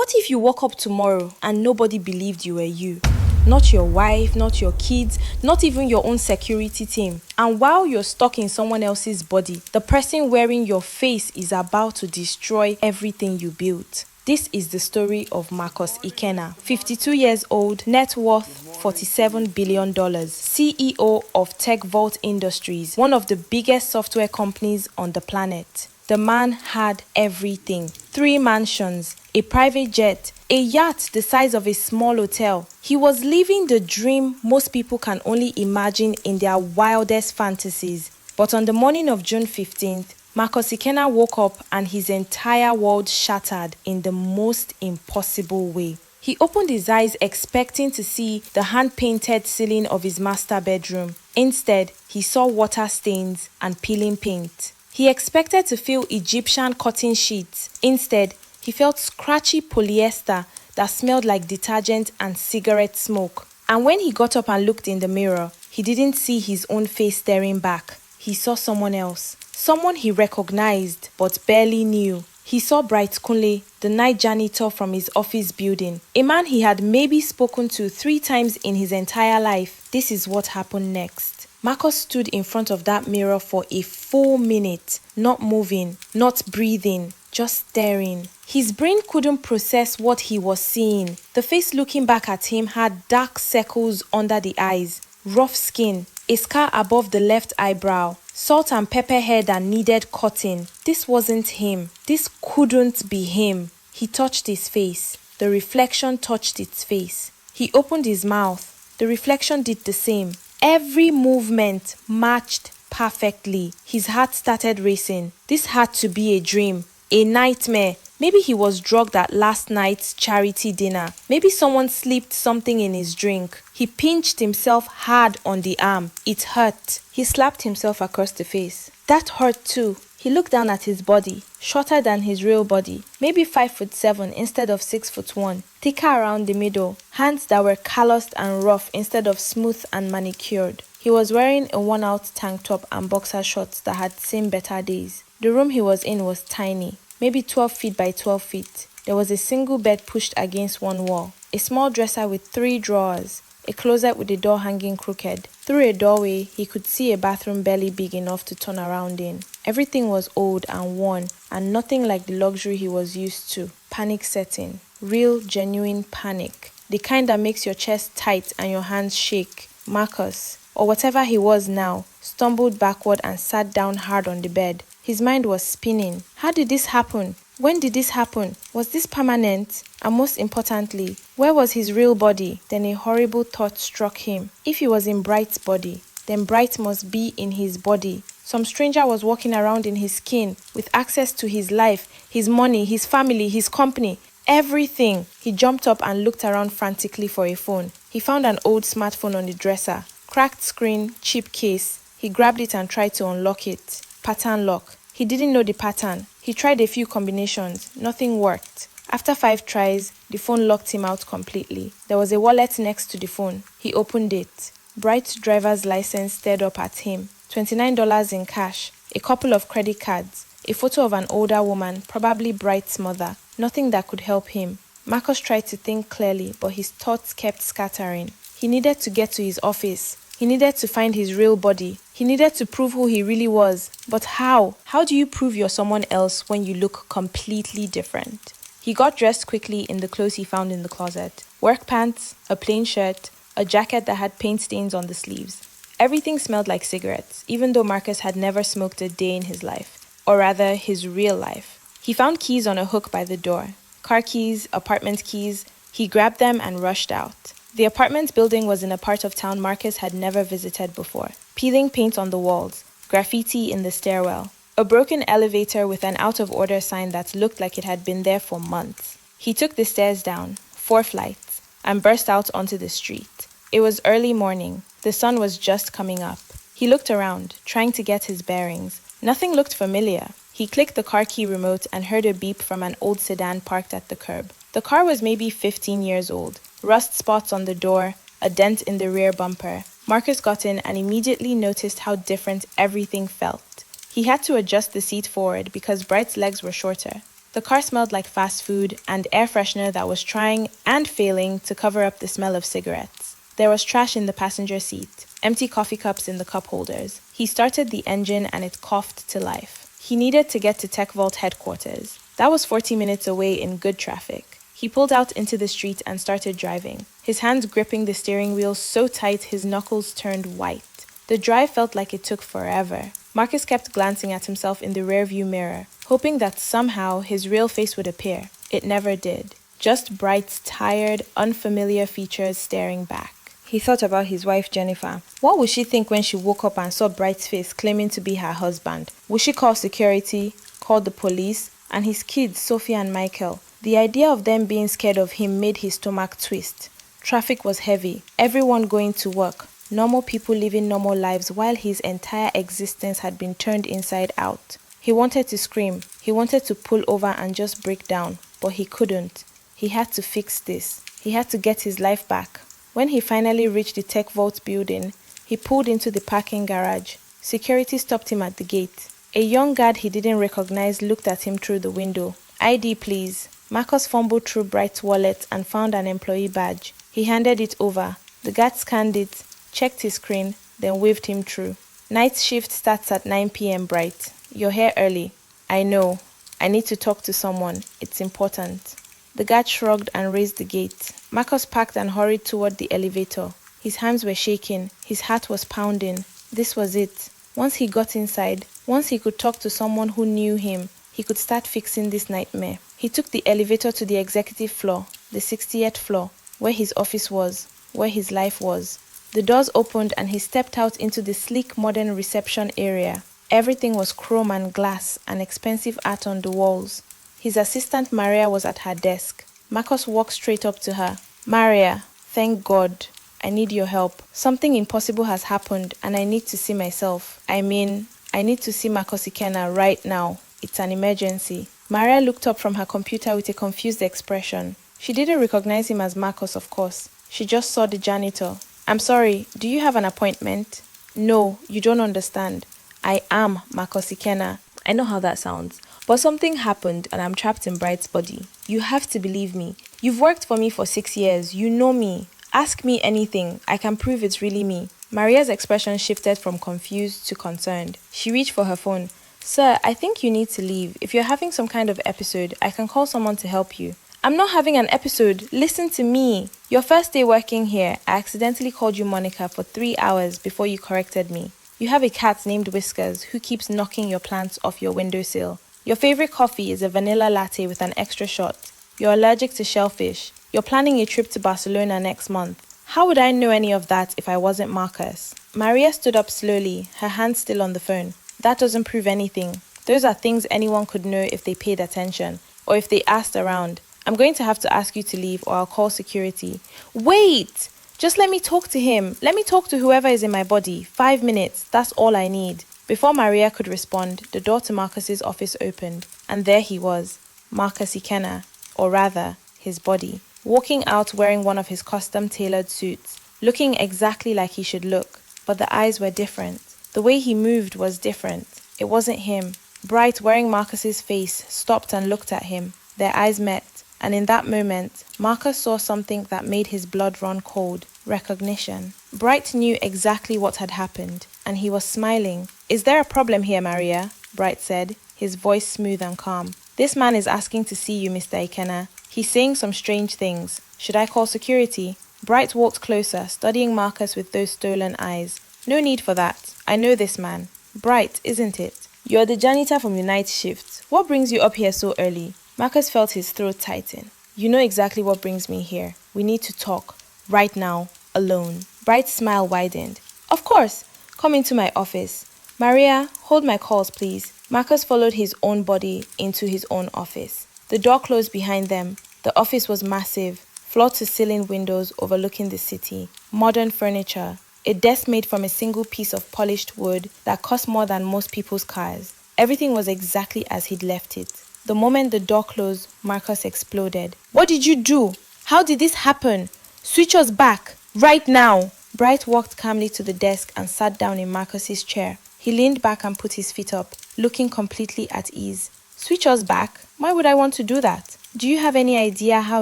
What if you woke up tomorrow and nobody believed you were you? Not your wife, not your kids, not even your own security team. And while you're stuck in someone else's body, the person wearing your face is about to destroy everything you built. This is the story of Marcus Ikenna, 52 years old, net worth $47 billion, CEO of Tech Vault Industries, one of the biggest software companies on the planet. The man had everything: 3 mansions, a private jet, a yacht the size of a small hotel. He was living the dream most people can only imagine in their wildest fantasies. But on the morning of June 15th, Marcus Ikenna woke up and his entire world shattered in the most impossible way. He opened his eyes expecting to see the hand-painted ceiling of his master bedroom. Instead, he saw water stains and peeling paint. He expected to feel Egyptian cotton sheets. Instead, he felt scratchy polyester that smelled like detergent and cigarette smoke. And when he got up and looked in the mirror, he didn't see his own face staring back. He saw someone else. Someone he recognized but barely knew. He saw Bright Kunle, the night janitor from his office building, a man he had maybe spoken to 3 times in his entire life. This is what happened next. Marcus stood in front of that mirror for a full minute, not moving, not breathing, just staring. His brain couldn't process what he was seeing. The face looking back at him had dark circles under the eyes, rough skin, a scar above the left eyebrow, salt and pepper hair that needed cutting. This wasn't him. This couldn't be him. He touched his face. The reflection touched its face. He opened his mouth. The reflection did the same. Every movement matched perfectly. His heart started racing. This had to be a dream, a nightmare. Maybe he was drugged at last night's charity dinner. Maybe someone slipped something in his drink. He pinched himself hard on the arm. It hurt. He slapped himself across the face. That hurt too. He looked down at his body, shorter than his real body, maybe 5'7" instead of 6'1", thicker around the middle, hands that were calloused and rough instead of smooth and manicured. He was wearing a worn-out tank top and boxer shorts that had seen better days. The room he was in was tiny, maybe 12 feet by 12 feet. There was a single bed pushed against one wall, a small dresser with 3 drawers, a closet with the door hanging crooked. Through a doorway, he could see a bathroom barely big enough to turn around in. Everything was old and worn, and nothing like the luxury he was used to. Panic setting. Real, genuine panic. The kind that makes your chest tight and your hands shake. Marcus, or whatever he was now, stumbled backward and sat down hard on the bed. His mind was spinning. How did this happen? When did this happen? Was this permanent? And most importantly, where was his real body? Then a horrible thought struck him. If he was in Bright's body, then Bright must be in his body. Some stranger was walking around in his skin with access to his life, his money, his family, his company, everything. He jumped up and looked around frantically for a phone. He found an old smartphone on the dresser. Cracked screen, cheap case. He grabbed it and tried to unlock it. Pattern lock. He didn't know the pattern. He tried a few combinations. Nothing worked. After 5 tries, the phone locked him out completely. There was a wallet next to the phone. He opened it. Bright's driver's license stared up at him. $29 in cash. A couple of credit cards. A photo of an older woman, probably Bright's mother. Nothing that could help him. Marcus tried to think clearly, but his thoughts kept scattering. He needed to get to his office. He needed to find his real body. He needed to prove who he really was. But how? How do you prove you're someone else when you look completely different? He got dressed quickly in the clothes he found in the closet. Work pants, a plain shirt, a jacket that had paint stains on the sleeves. Everything smelled like cigarettes, even though Marcus had never smoked a day in his life. Or rather, his real life. He found keys on a hook by the door. Car keys, apartment keys. He grabbed them and rushed out. The apartment building was in a part of town Marcus had never visited before. Peeling paint on the walls, graffiti in the stairwell, a broken elevator with an out-of-order sign that looked like it had been there for months. He took the stairs down, 4 flights, and burst out onto the street. It was early morning. The sun was just coming up. He looked around, trying to get his bearings. Nothing looked familiar. He clicked the car key remote and heard a beep from an old sedan parked at the curb. The car was maybe 15 years old. Rust spots on the door, a dent in the rear bumper. Marcus got in and immediately noticed how different everything felt. He had to adjust the seat forward because Bright's legs were shorter. The car smelled like fast food and air freshener that was trying and failing to cover up the smell of cigarettes. There was trash in the passenger seat, empty coffee cups in the cup holders. He started the engine and it coughed to life. He needed to get to Tech Vault headquarters. That was 40 minutes away in good traffic. He pulled out into the street and started driving, his hands gripping the steering wheel so tight his knuckles turned white. The drive felt like it took forever. Marcus kept glancing at himself in the rearview mirror, hoping that somehow his real face would appear. It never did. Just Bright's tired, unfamiliar features staring back. He thought about his wife, Jennifer. What would she think when she woke up and saw Bright's face claiming to be her husband? Would she call security, call the police, and his kids, Sophie and Michael? The idea of them being scared of him made his stomach twist. Traffic was heavy, everyone going to work, normal people living normal lives while his entire existence had been turned inside out. He wanted to scream, he wanted to pull over and just break down, but he couldn't. He had to fix this. He had to get his life back. When he finally reached the Tech Vault building, he pulled into the parking garage. Security stopped him at the gate. A young guard he didn't recognize looked at him through the window. ID, please. Marcus fumbled through Bright's wallet and found an employee badge. He handed it over. The guard scanned it, checked his screen, then waved him through. Night shift starts at 9 p.m. Bright. You're here early. I know. I need to talk to someone. It's important. The guard shrugged and raised the gate. Marcus parked and hurried toward the elevator. His hands were shaking. His heart was pounding. This was it. Once he got inside, once he could talk to someone who knew him, he could start fixing this nightmare. He took the elevator to the executive floor, the 60th floor, where his office was, where his life was. The doors opened and he stepped out into the sleek modern reception area. Everything was chrome and glass and expensive art on the walls. His assistant Maria was at her desk. Marcus walked straight up to her. Maria, thank God. I need your help. Something impossible has happened and I need to see myself. I need to see Marcus Ikenna right now. It's an emergency. Maria looked up from her computer with a confused expression. She didn't recognize him as Marcus, of course. She just saw the janitor. I'm sorry, do you have an appointment? No, you don't understand. I am Marcus Ikenna. I know how that sounds. But something happened and I'm trapped in Bright's body. You have to believe me. You've worked for me for 6 years. You know me. Ask me anything. I can prove it's really me. Maria's expression shifted from confused to concerned. She reached for her phone. Sir, I think you need to leave. If you're having some kind of episode, I can call someone to help you. I'm not having an episode. Listen to me. Your first day working here, I accidentally called you Monica for 3 hours before you corrected me. You have a cat named Whiskers who keeps knocking your plants off your windowsill. Your favorite coffee is a vanilla latte with an extra shot. You're allergic to shellfish. You're planning a trip to Barcelona next month. How would I know any of that if I wasn't Marcus? Maria stood up slowly, her hand still on the phone. That doesn't prove anything. Those are things anyone could know if they paid attention, or if they asked around. I'm going to have to ask you to leave or I'll call security. Wait! Just let me talk to him. Let me talk to whoever is in my body. 5 minutes. That's all I need. Before Maria could respond, the door to Marcus's office opened, and there he was, Marcus Ikenna, or rather, his body, walking out wearing one of his custom-tailored suits, looking exactly like he should look, but the eyes were different. The way he moved was different. It wasn't him. Bright, wearing Marcus's face, stopped and looked at him. Their eyes met, and in that moment, Marcus saw something that made his blood run cold. Recognition. Bright knew exactly what had happened, and he was smiling. Is there a problem here, Maria? Bright said, his voice smooth and calm. This man is asking to see you, Mr. Ikenna. He's saying some strange things. Should I call security? Bright walked closer, studying Marcus with those stolen eyes. No need for that. I know this man. Bright, isn't it? You're the janitor from the night shift. What brings you up here so early? Marcus felt his throat tighten. You know exactly what brings me here. We need to talk. Right now. Alone. Bright's smile widened. Of course. Come into my office. Maria, hold my calls, please. Marcus followed his own body into his own office. The door closed behind them. The office was massive, floor-to-ceiling windows overlooking the city, modern furniture, a desk made from a single piece of polished wood that cost more than most people's cars. Everything was exactly as he'd left it. The moment the door closed, Marcus exploded. What did you do? How did this happen? Switch us back. Right now. Bright walked calmly to the desk and sat down in Marcus's chair. He leaned back and put his feet up, looking completely at ease. Switch us back? Why would I want to do that? Do you have any idea how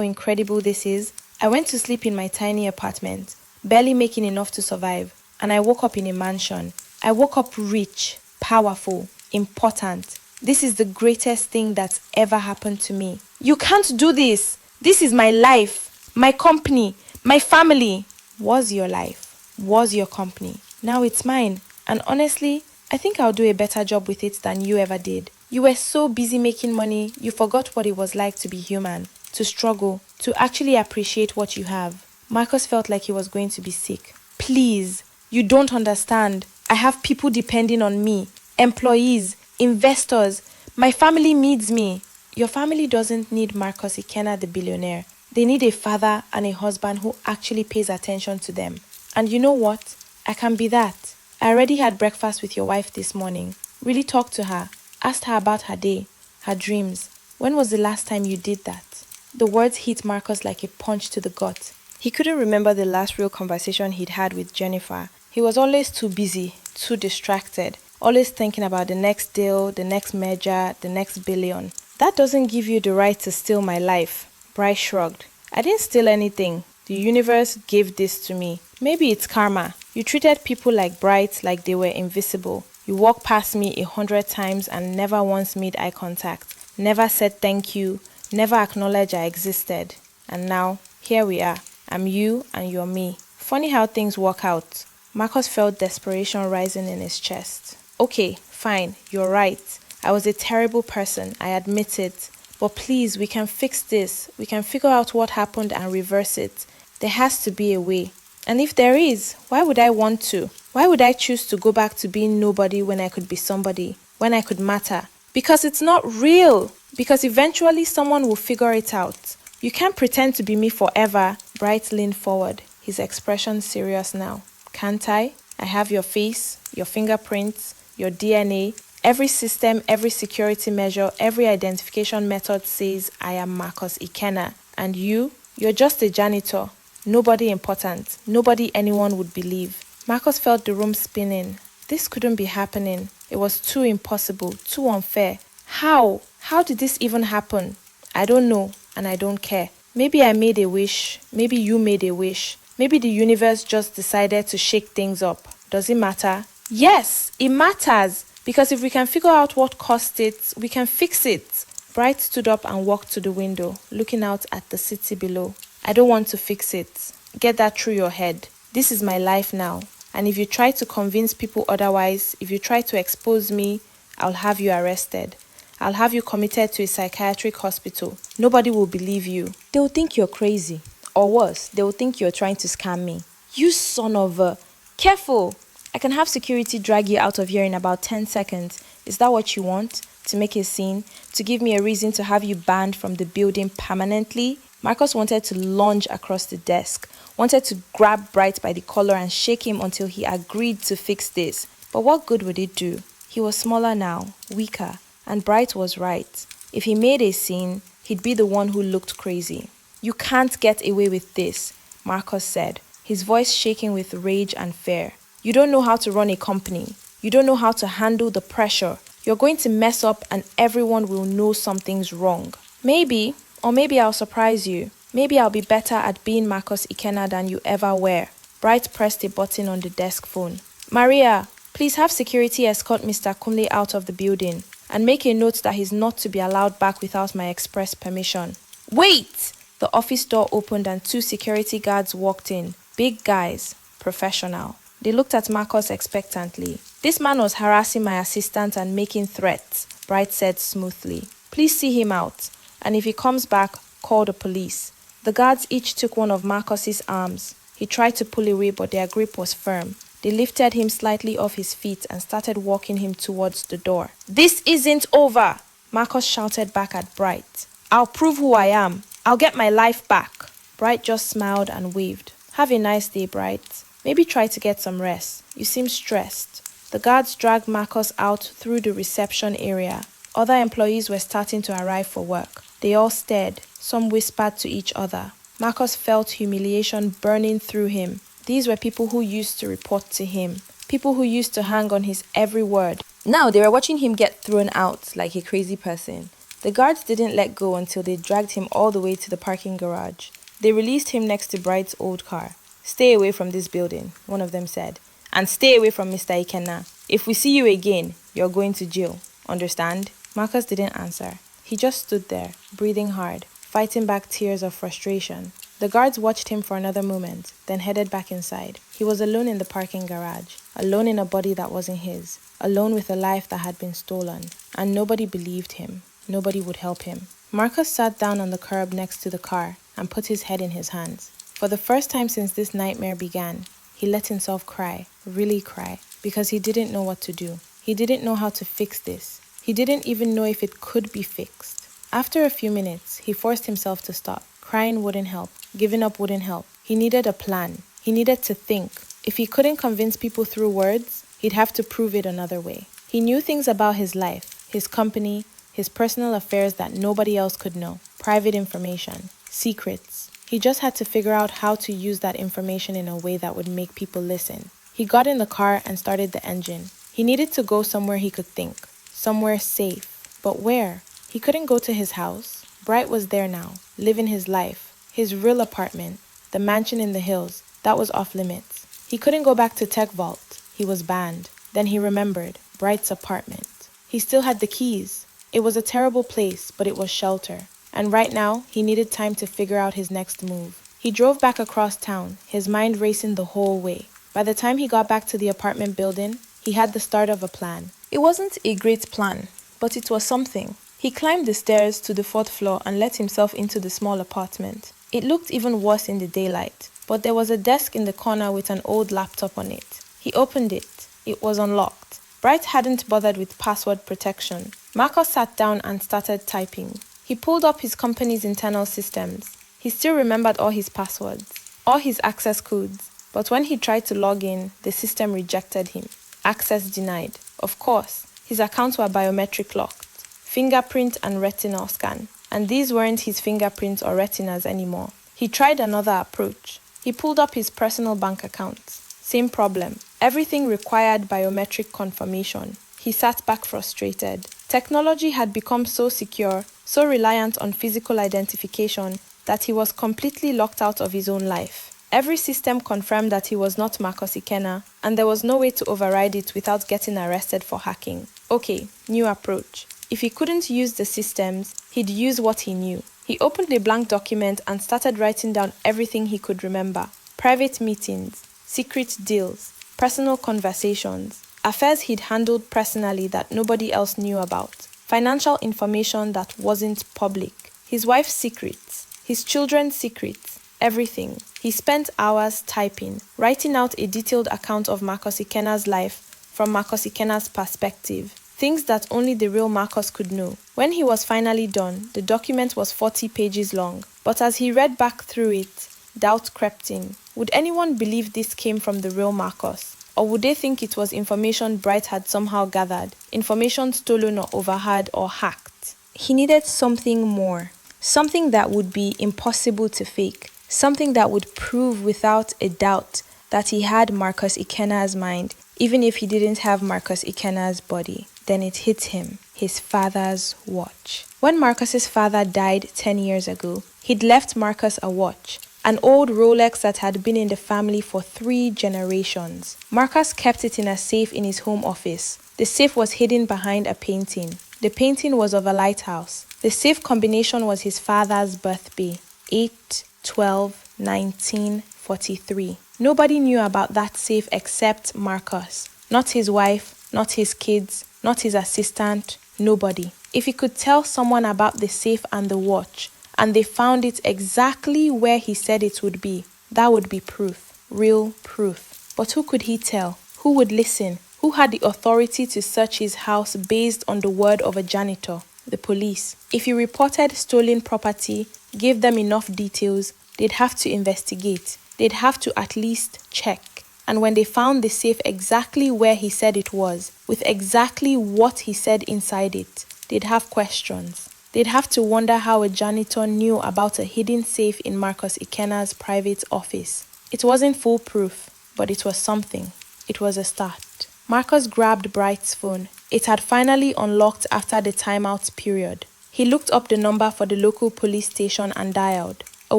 incredible this is? I went to sleep in my tiny apartment, barely making enough to survive, and I woke up in a mansion. I woke up rich, powerful, important. This is the greatest thing that's ever happened to me. You can't do this. This is my life, my company, my family. Was your life, was your company. Now it's mine. And honestly, I think I'll do a better job with it than you ever did. You were so busy making money, you forgot what it was like to be human, to struggle, to actually appreciate what you have. Marcus felt like he was going to be sick. Please, you don't understand. I have people depending on me, employees, investors. My family needs me. Your family doesn't need Marcus Ikenna the billionaire. They need a father and a husband who actually pays attention to them. And you know what? I can be that. I already had breakfast with your wife this morning. Really talked to her. Asked her about her day, her dreams. When was the last time you did that? The words hit Marcus like a punch to the gut. He couldn't remember the last real conversation he'd had with Jennifer. He was always too busy, too distracted, always thinking about the next deal, the next merger, the next billion. That doesn't give you the right to steal my life. Bryce shrugged. I didn't steal anything. The universe gave this to me. Maybe it's karma. You treated people like Bright like they were invisible. You walked past me 100 times and never once made eye contact. Never said thank you. Never acknowledged I existed. And now, here we are. I'm you and you're me. Funny how things work out. Marcus felt desperation rising in his chest. Okay, fine, you're right. I was a terrible person, I admit it. But please, we can fix this. We can figure out what happened and reverse it. There has to be a way. And if there is, why would I want to? Why would I choose to go back to being nobody when I could be somebody? When I could matter? Because it's not real. Because eventually someone will figure it out. You can't pretend to be me forever. Bright leaned forward, his expression serious now. Can't I? I have your face, your fingerprints, your DNA. Every system, every security measure, every identification method says I am Marcus Ikenna. And you're just a janitor. Nobody important. Nobody anyone would believe. Marcus felt the room spinning. This couldn't be happening. It was too impossible, too unfair. How? How did this even happen? I don't know, and I don't care. Maybe I made a wish. Maybe you made a wish. Maybe the universe just decided to shake things up. Does it matter? Yes, it matters. Because if we can figure out what caused it, we can fix it. Bright stood up and walked to the window, looking out at the city below. I don't want to fix it. Get that through your head. This is my life now. And if you try to convince people otherwise, if you try to expose me, I'll have you arrested. I'll have you committed to a psychiatric hospital. Nobody will believe you. They'll think you're crazy. Or worse, they'll think you're trying to scam me. You son of a... Careful! I can have security drag you out of here in about 10 seconds. Is that what you want? To make a scene? To give me a reason to have you banned from the building permanently? Marcus wanted to lunge across the desk, wanted to grab Bright by the collar and shake him until he agreed to fix this. But what good would it do? He was smaller now, weaker, and Bright was right. If he made a scene, he'd be the one who looked crazy. You can't get away with this, Marcus said, his voice shaking with rage and fear. You don't know how to run a company. You don't know how to handle the pressure. You're going to mess up and everyone will know something's wrong. Maybe, or maybe I'll surprise you. Maybe I'll be better at being Marcus Ikenna than you ever were. Bright pressed a button on the desk phone. Maria, please have security escort Mr. Kumle out of the building and make a note that he's not to be allowed back without my express permission. Wait! The office door opened and 2 security guards walked in. Big guys, professional. They looked at Marcus expectantly. This man was harassing my assistant and making threats, Bright said smoothly. Please see him out, and if he comes back, call the police. The guards each took one of Marcus's arms. He tried to pull away, but their grip was firm. They lifted him slightly off his feet and started walking him towards the door. This isn't over, Marcus shouted back at Bright. I'll prove who I am. I'll get my life back. Bright just smiled and waved. Have a nice day, Bright. Maybe try to get some rest. You seem stressed. The guards dragged Marcus out through the reception area. Other employees were starting to arrive for work. They all stared. Some whispered to each other. Marcus felt humiliation burning through him. These were people who used to report to him. People who used to hang on his every word. Now they were watching him get thrown out like a crazy person. The guards didn't let go until they dragged him all the way to the parking garage. They released him next to Bright's old car. "Stay away from this building," one of them said. "And stay away from Mr. Ikenna. If we see you again, you're going to jail. Understand?" Marcus didn't answer. He just stood there, breathing hard, fighting back tears of frustration. The guards watched him for another moment, then headed back inside. He was alone in the parking garage, alone in a body that wasn't his, alone with a life that had been stolen. And nobody believed him. Nobody would help him. Marcus sat down on the curb next to the car and put his head in his hands. For the first time since this nightmare began, he let himself cry, really cry, because he didn't know what to do. He didn't know how to fix this. He didn't even know if it could be fixed. After a few minutes, he forced himself to stop. Crying wouldn't help. Giving up wouldn't help. He needed a plan. He needed to think. If he couldn't convince people through words, he'd have to prove it another way. He knew things about his life, his company, his personal affairs that nobody else could know. Private information, secrets. He just had to figure out how to use that information in a way that would make people listen. He got in the car and started the engine. He needed to go somewhere he could think, somewhere safe. But where? He couldn't go to his house. Bright was there now, living his life. His real apartment, the mansion in the hills, that was off limits. He couldn't go back to Tech Vault. He was banned. Then he remembered Bright's apartment. He still had the keys. It was a terrible place, but it was shelter. And right now, he needed time to figure out his next move. He drove back across town, his mind racing the whole way. By the time he got back to the apartment building, he had the start of a plan. It wasn't a great plan, but it was something. He climbed the stairs to the 4th floor and let himself into the small apartment. It looked even worse in the daylight, but there was a desk in the corner with an old laptop on it. He opened it. It was unlocked. Bright hadn't bothered with password protection. Marcus sat down and started typing. He pulled up his company's internal systems. He still remembered all his passwords, all his access codes, but when he tried to log in, the system rejected him. Access denied. Of course, his accounts were biometric locked, fingerprint and retinal scan, and these weren't his fingerprints or retinas anymore. He tried another approach. He pulled up his personal bank accounts. Same problem. Everything required biometric confirmation. He sat back frustrated. Technology had become so secure, so reliant on physical identification, that he was completely locked out of his own life. Every system confirmed that he was not Marcus Ikenna, and there was no way to override it without getting arrested for hacking. Okay, new approach. If he couldn't use the systems, he'd use what he knew. He opened a blank document and started writing down everything he could remember. Private meetings, secret deals, personal conversations, affairs he'd handled personally that nobody else knew about, financial information that wasn't public, his wife's secrets, his children's secrets, everything. He spent hours typing, writing out a detailed account of Marcus Ikenna's life from Marcus Ikenna's perspective, things that only the real Marcus could know. When he was finally done, the document was 40 pages long, but as he read back through it, doubt crept in. Would anyone believe this came from the real Marcus? Or would they think it was information Bright had somehow gathered, information stolen or overheard or hacked? He needed something more, something that would be impossible to fake, something that would prove without a doubt that he had Marcus Ikenna's mind, even if he didn't have Marcus Ikenna's body. Then it hit him, his father's watch. When Marcus's father died 10 years ago, he'd left Marcus a watch, an old Rolex that had been in the family for 3 generations. Marcus kept it in a safe in his home office. The safe was hidden behind a painting. The painting was of a lighthouse. The safe combination was his father's birthday, 8/12/1943. Nobody knew about that safe except Marcus. Not his wife, not his kids, not his assistant, nobody. If he could tell someone about the safe and the watch, and they found it exactly where he said it would be, that would be proof, real proof. But who could he tell? Who would listen? Who had the authority to search his house based on the word of a janitor? The police. If he reported stolen property, gave them enough details, they'd have to investigate. They'd have to at least check. And when they found the safe exactly where he said it was, with exactly what he said inside it, they'd have questions. They'd have to wonder how a janitor knew about a hidden safe in Marcus Ikenna's private office. It wasn't foolproof, but it was something. It was a start. Marcus grabbed Bright's phone. It had finally unlocked after the timeout period. He looked up the number for the local police station and dialed. A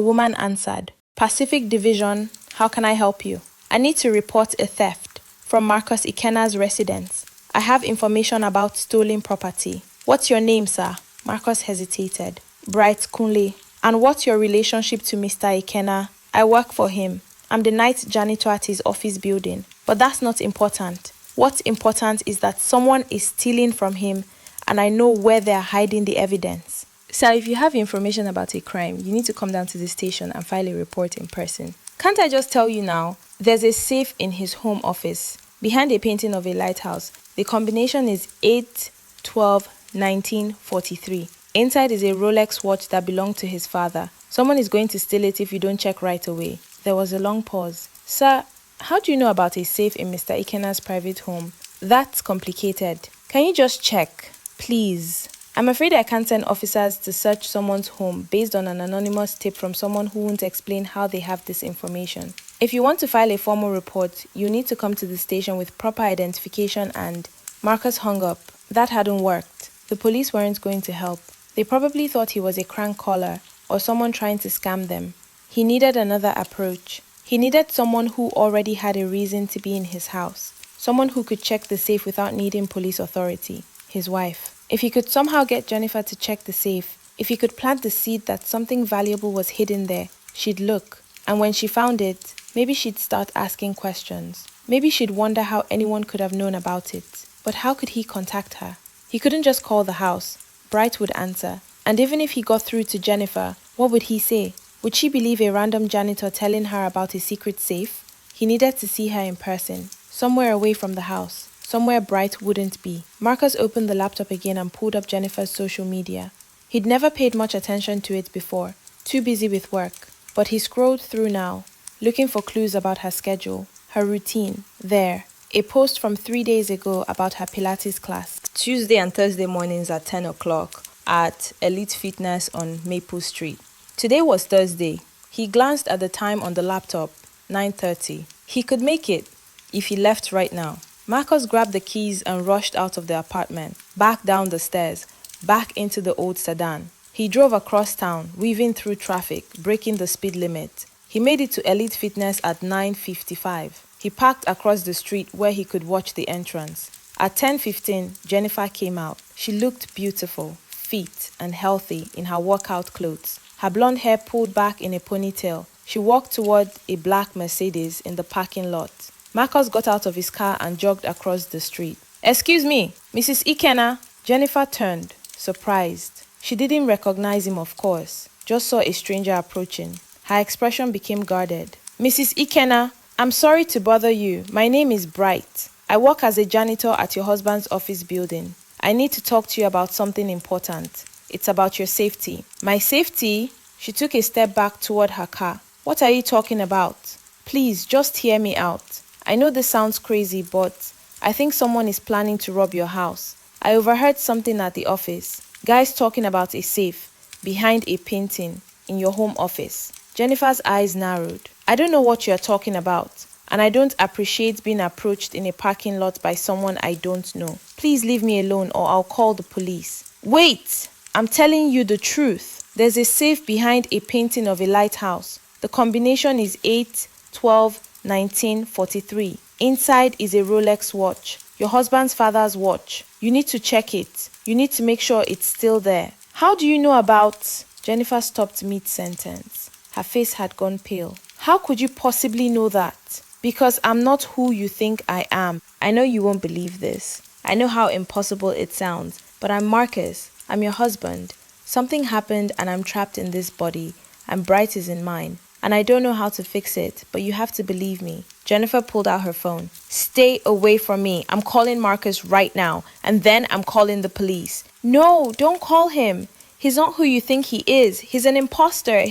woman answered. Pacific Division, how can I help you? I need to report a theft from Marcus Ikena's residence. I have information about stolen property. What's your name, sir? Marcus hesitated. Bright Kunle. And what's your relationship to Mr. Ikena? I work for him. I'm the night janitor at his office building. But that's not important. What's important is that someone is stealing from him and I know where they're hiding the evidence. Sir, if you have information about a crime, you need to come down to the station and file a report in person. Can't I just tell you now? There's a safe in his home office, behind a painting of a lighthouse. The combination is 8, 12, 19, 43. Inside is a Rolex watch that belonged to his father. Someone is going to steal it if you don't check right away. There was a long pause. Sir, how do you know about a safe in Mr. Ikena's private home? That's complicated. Can you just check? Please. I'm afraid I can't send officers to search someone's home based on an anonymous tip from someone who won't explain how they have this information. If you want to file a formal report, you need to come to the station with proper identification and... Marcus hung up. That hadn't worked. The police weren't going to help. They probably thought he was a crank caller or someone trying to scam them. He needed another approach. He needed someone who already had a reason to be in his house. Someone who could check the safe without needing police authority. His wife. If he could somehow get Jennifer to check the safe, if he could plant the seed that something valuable was hidden there, she'd look. And when she found it, maybe she'd start asking questions. Maybe she'd wonder how anyone could have known about it. But how could he contact her? He couldn't just call the house. Bright would answer. And even if he got through to Jennifer, what would he say? Would she believe a random janitor telling her about a secret safe? He needed to see her in person, somewhere away from the house, somewhere Bright wouldn't be. Marcus opened the laptop again and pulled up Jennifer's social media. He'd never paid much attention to it before, too busy with work. But he scrolled through now, looking for clues about her schedule, her routine. There, a post from 3 days ago about her Pilates class. Tuesday and Thursday mornings at 10 o'clock at Elite Fitness on Maple Street. Today was Thursday. He glanced at the time on the laptop, 9:30. He could make it if he left right now. Marcus grabbed the keys and rushed out of the apartment, back down the stairs, back into the old sedan. He drove across town, weaving through traffic, breaking the speed limit. He made it to Elite Fitness at 9:55. He parked across the street where he could watch the entrance. At 10:15, Jennifer came out. She looked beautiful, fit and healthy in her workout clothes. Her blonde hair pulled back in a ponytail. She walked toward a black Mercedes in the parking lot. Marcus got out of his car and jogged across the street. "Excuse me, Mrs. Ikena." Jennifer turned, surprised. She didn't recognize him, of course, just saw a stranger approaching. Her expression became guarded. "Mrs. Ikena, I'm sorry to bother you. My name is Bright. I work as a janitor at your husband's office building. I need to talk to you about something important. It's about your safety." "My safety?" She took a step back toward her car. "What are you talking about? Please, just hear me out. I know this sounds crazy, but I think someone is planning to rob your house. I overheard something at the office. Guys talking about a safe behind a painting in your home office." Jennifer's eyes narrowed. "I don't know what you're talking about, and I don't appreciate being approached in a parking lot by someone I don't know. Please leave me alone or I'll call the police." "Wait! I'm telling you the truth. There's a safe behind a painting of a lighthouse. The combination is 8, 12, 19, 43. Inside is a Rolex watch, your husband's father's watch. You need to check it. You need to make sure it's still there." "How do you know about..." Jennifer stopped mid-sentence. Her face had gone pale. "How could you possibly know that?" "Because I'm not who you think I am. I know you won't believe this. I know how impossible it sounds, but I'm Marcus. I'm your husband. Something happened and I'm trapped in this body, and Bright is in mine. And I don't know how to fix it, but you have to believe me." Jennifer pulled out her phone. "Stay away from me. I'm calling Marcus right now, and then I'm calling the police." "No, don't call him. He's not who you think he is. He's an imposter.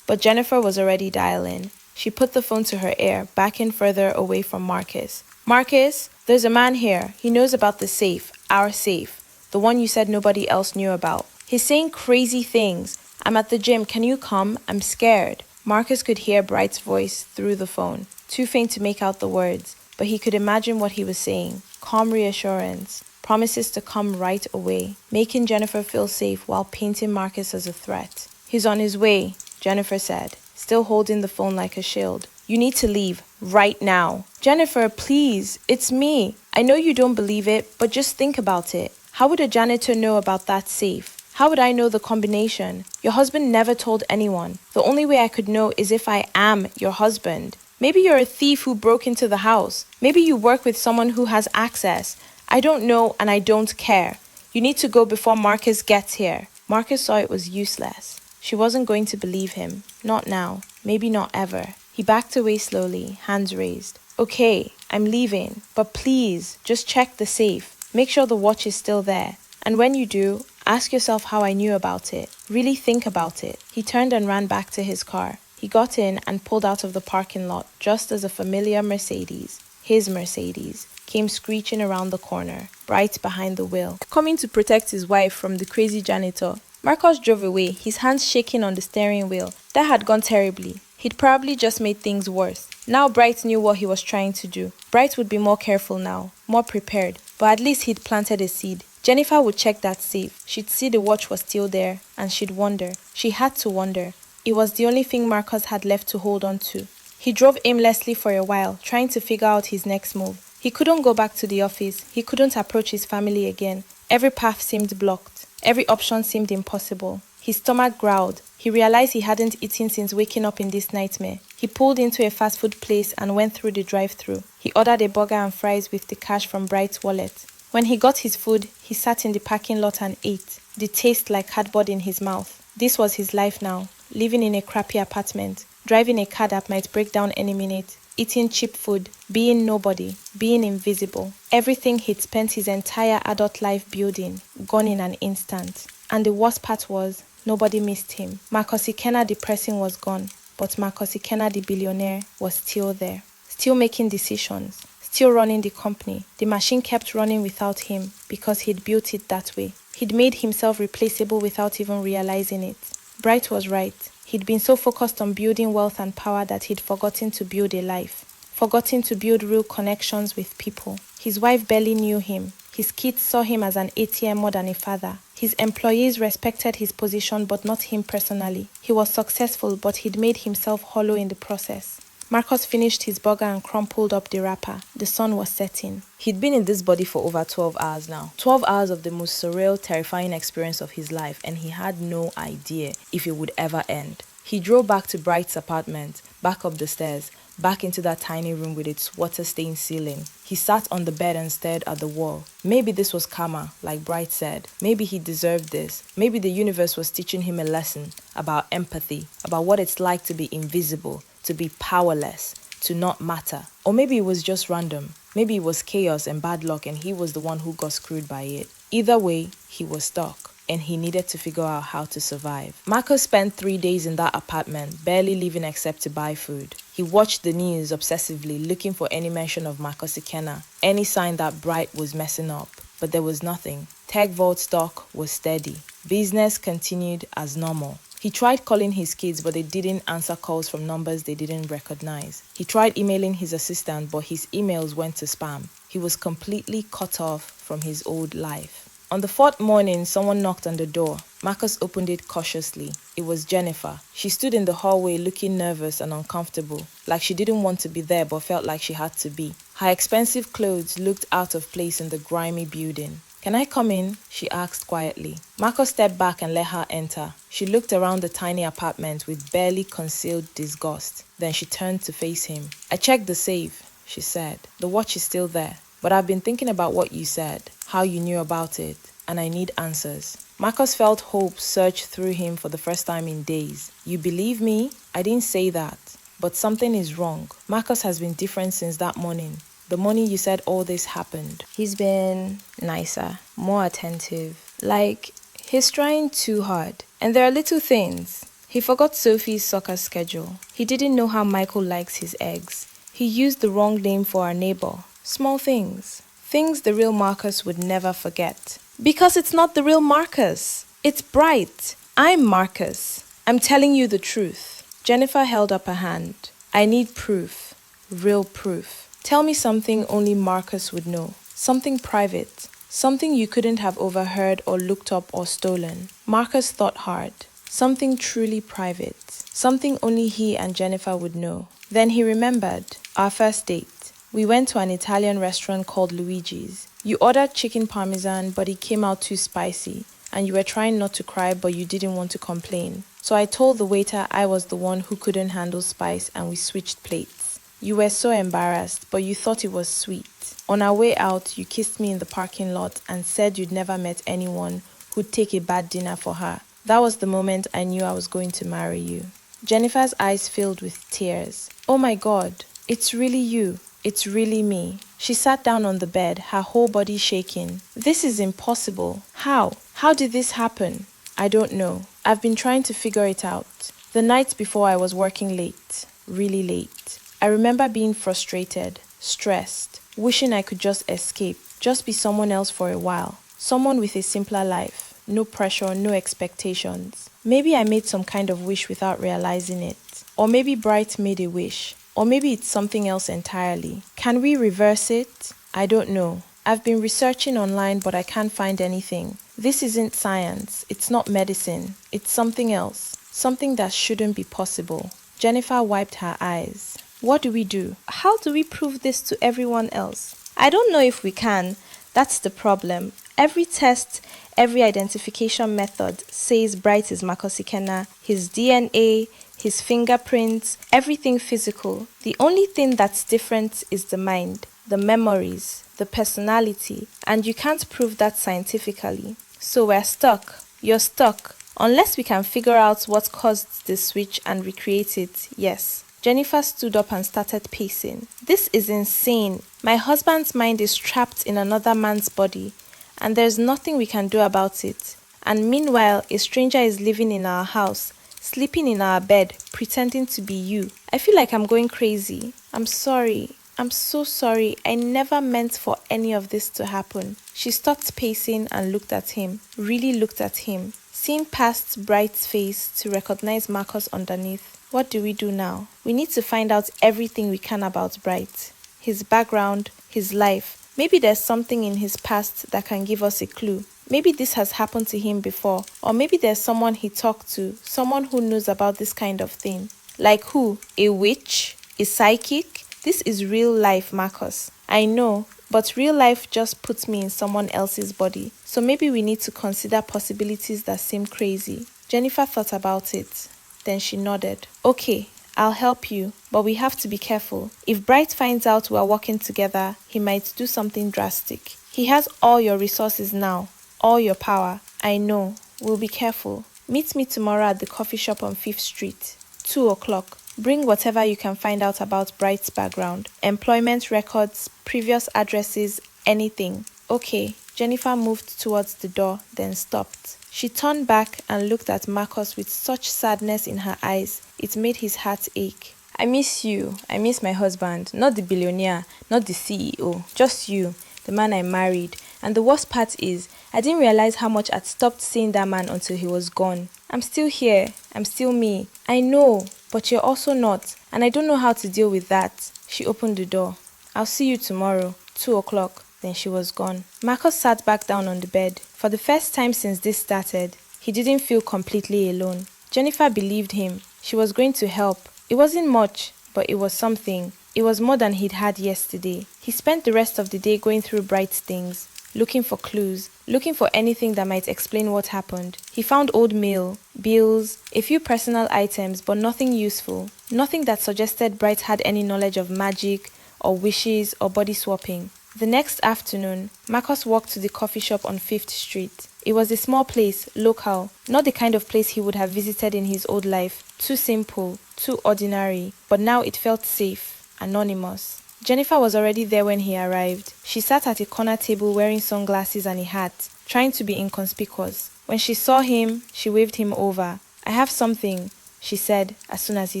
But Jennifer was already dialing. She put the phone to her ear, backing further away from Marcus. "Marcus, there's a man here. He knows about the safe, our safe, the one you said nobody else knew about. He's saying crazy things. I'm at the gym. Can you come? I'm scared." Marcus could hear Bright's voice through the phone, too faint to make out the words, but he could imagine what he was saying. Calm reassurance, promises to come right away, making Jennifer feel safe while painting Marcus as a threat. "He's on his way," Jennifer said, still holding the phone like a shield. "You need to leave, right now." "Jennifer, please, it's me. I know you don't believe it, but just think about it. How would a janitor know about that safe? How would I know the combination? Your husband never told anyone. The only way I could know is if I am your husband. Maybe you're a thief who broke into the house. Maybe you work with someone who has access. I don't know and I don't care. You need to go before Marcus gets here." Marcus saw it was useless. She wasn't going to believe him. Not now. Maybe not ever. He backed away slowly, hands raised. "Okay, I'm leaving, but please, just check the safe. Make sure the watch is still there. And when you do, ask yourself how I knew about it. Really think about it." He turned and ran back to his car. He got in and pulled out of the parking lot just as a familiar Mercedes, his Mercedes, came screeching around the corner, right behind the wheel, coming to protect his wife from the crazy janitor. Marcus drove away, his hands shaking on the steering wheel. That had gone terribly. He'd probably just made things worse. Now Bright knew what he was trying to do. Bright would be more careful now, more prepared, but at least he'd planted a seed. Jennifer would check that safe. She'd see the watch was still there, and she'd wonder. She had to wonder. It was the only thing Marcus had left to hold on to. He drove aimlessly for a while, trying to figure out his next move. He couldn't go back to the office. He couldn't approach his family again. Every path seemed blocked. Every option seemed impossible. His stomach growled. He realized he hadn't eaten since waking up in this nightmare. He pulled into a fast food place and went through the drive-thru. He ordered a burger and fries with the cash from Bright's wallet. When he got his food, he sat in the parking lot and ate, the taste like cardboard in his mouth. This was his life now, living in a crappy apartment, driving a car that might break down any minute, eating cheap food, being nobody, being invisible. Everything he'd spent his entire adult life building, gone in an instant. And the worst part was, nobody missed him. Marcus Ikenna the person was gone, but Marcus Ikenna the billionaire was still there, still making decisions, still running the company. The machine kept running without him because he'd built it that way. He'd made himself replaceable without even realizing it. Bright was right. He'd been so focused on building wealth and power that he'd forgotten to build a life, forgotten to build real connections with people. His wife barely knew him. His kids saw him as an ATM more than a father. His employees respected his position but not him personally. He was successful, but he'd made himself hollow in the process. Marcus finished his burger and crumpled up the wrapper. The sun was setting. He'd been in this body for over 12 hours now. 12 hours of the most surreal, terrifying experience of his life, and he had no idea if it would ever end. He drove back to Bright's apartment, back up the stairs, back into that tiny room with its water-stained ceiling. He sat on the bed and stared at the wall. Maybe this was karma, like Bright said. Maybe he deserved this. Maybe the universe was teaching him a lesson about empathy, about what it's like to be invisible, to be powerless, to not matter. Or maybe it was just random. Maybe it was chaos and bad luck and he was the one who got screwed by it. Either way, he was stuck and he needed to figure out how to survive. Marcus spent 3 days in that apartment, barely leaving except to buy food. He watched the news obsessively, looking for any mention of Marcus Ikenna, any sign that Bright was messing up. But there was nothing. Tech Vault stock was steady. Business continued as normal. He tried calling his kids, but they didn't answer calls from numbers they didn't recognize. He tried emailing his assistant, but his emails went to spam. He was completely cut off from his old life. On the 4th morning, someone knocked on the door. Marcus opened it cautiously. It was Jennifer. She stood in the hallway looking nervous and uncomfortable, like she didn't want to be there but felt like she had to be. Her expensive clothes looked out of place in the grimy building. "Can I come in?" she asked quietly. Marcus stepped back and let her enter. She looked around the tiny apartment with barely concealed disgust. Then she turned to face him. "I checked the safe," she said. "The watch is still there. But I've been thinking about what you said, how you knew about it, and I need answers." Marcus felt hope surge through him for the first time in days. "You believe me? I didn't say that. But something is wrong. Marcus has been different since that morning. The morning you said all this happened. He's been nicer, more attentive. Like, he's trying too hard. And there are little things. He forgot Sophie's soccer schedule. He didn't know how Michael likes his eggs. He used the wrong name for our neighbor. Small things. Things the real Marcus would never forget. Because it's not the real Marcus. It's Bright. I'm Marcus. I'm telling you the truth." Jennifer held up a hand. "I need proof. Real proof. Tell me something only Marcus would know. Something private. Something you couldn't have overheard or looked up or stolen. Marcus thought hard. Something truly private. Something only he and Jennifer would know. Then he remembered our first date. We went to an Italian restaurant called Luigi's. You ordered chicken parmesan, but it came out too spicy, and you were trying not to cry, but you didn't want to complain. So I told the waiter I was the one who couldn't handle spice, and we switched plates. You were so embarrassed, but you thought it was sweet. On our way out, you kissed me in the parking lot and said you'd never met anyone who'd take a bad dinner for her. That was the moment I knew I was going to marry you. Jennifer's eyes filled with tears. Oh my God, it's really you. It's really me. She sat down on the bed, her whole body shaking. This is impossible. How? How did this happen? I don't know. I've been trying to figure it out. The night before I was working late. Really late. I remember being frustrated, stressed, wishing I could just escape, just be someone else for a while. Someone with a simpler life. No pressure, no expectations. Maybe I made some kind of wish without realizing it. Or maybe Bright made a wish. Or maybe it's something else entirely. Can we reverse it? I don't know. I've been researching online, but I can't find anything. This isn't science. It's not medicine. It's something else. Something that shouldn't be possible. Jennifer wiped her eyes. What do we do? How do we prove this to everyone else? I don't know if we can. That's the problem. Every test, every identification method says Bright is Marcus Ikenna, his DNA, his fingerprints, everything physical. The only thing that's different is the mind, the memories, the personality, and you can't prove that scientifically. So we're stuck. You're stuck. Unless we can figure out what caused the switch and recreate it, yes. Jennifer stood up and started pacing. This is insane. My husband's mind is trapped in another man's body, and there's nothing we can do about it. And meanwhile, a stranger is living in our house, sleeping in our bed, pretending to be you. I feel like I'm going crazy. I'm sorry. I'm so sorry. I never meant for any of this to happen. She stopped pacing and looked at him, really looked at him, seeing past Bright's face to recognize Marcus underneath. What do we do now? We need to find out everything we can about Bright. His background, his life. Maybe there's something in his past that can give us a clue. Maybe this has happened to him before. Or maybe there's someone he talked to, someone who knows about this kind of thing. Like who? A witch? A psychic? This is real life, Marcus. I know, but real life just puts me in someone else's body. So maybe we need to consider possibilities that seem crazy. Jennifer thought about it. Then she nodded. Okay, I'll help you, but we have to be careful. If Bright finds out we're working together, he might do something drastic. He has all your resources now, all your power. I know. We'll be careful. Meet me tomorrow at the coffee shop on 5th Street, 2 o'clock. Bring whatever you can find out about Bright's background, employment records, previous addresses, anything. Okay. Jennifer moved towards the door, then stopped. She turned back and looked at Marcus with such sadness in her eyes, it made his heart ache. I miss you. I miss my husband. Not the billionaire, not the CEO. Just you, the man I married. And the worst part is, I didn't realize how much I'd stopped seeing that man until he was gone. I'm still here. I'm still me. I know, but you're also not. And I don't know how to deal with that. She opened the door. I'll see you tomorrow, 2 o'clock. Then she was gone. Marcus sat back down on the bed. For the first time since this started, he didn't feel completely alone. Jennifer believed him. She was going to help. It wasn't much, but it was something. It was more than he'd had yesterday. He spent the rest of the day going through Bright's things, looking for clues, looking for anything that might explain what happened. He found old mail, bills, a few personal items, but nothing useful. Nothing that suggested Bright had any knowledge of magic, or wishes, or body swapping. The next afternoon, Marcus walked to the coffee shop on 5th Street. It was a small place, local, not the kind of place he would have visited in his old life. Too simple, too ordinary, but now it felt safe, anonymous. Jennifer was already there when he arrived. She sat at a corner table wearing sunglasses and a hat, trying to be inconspicuous. When she saw him, she waved him over. I have something, she said as soon as he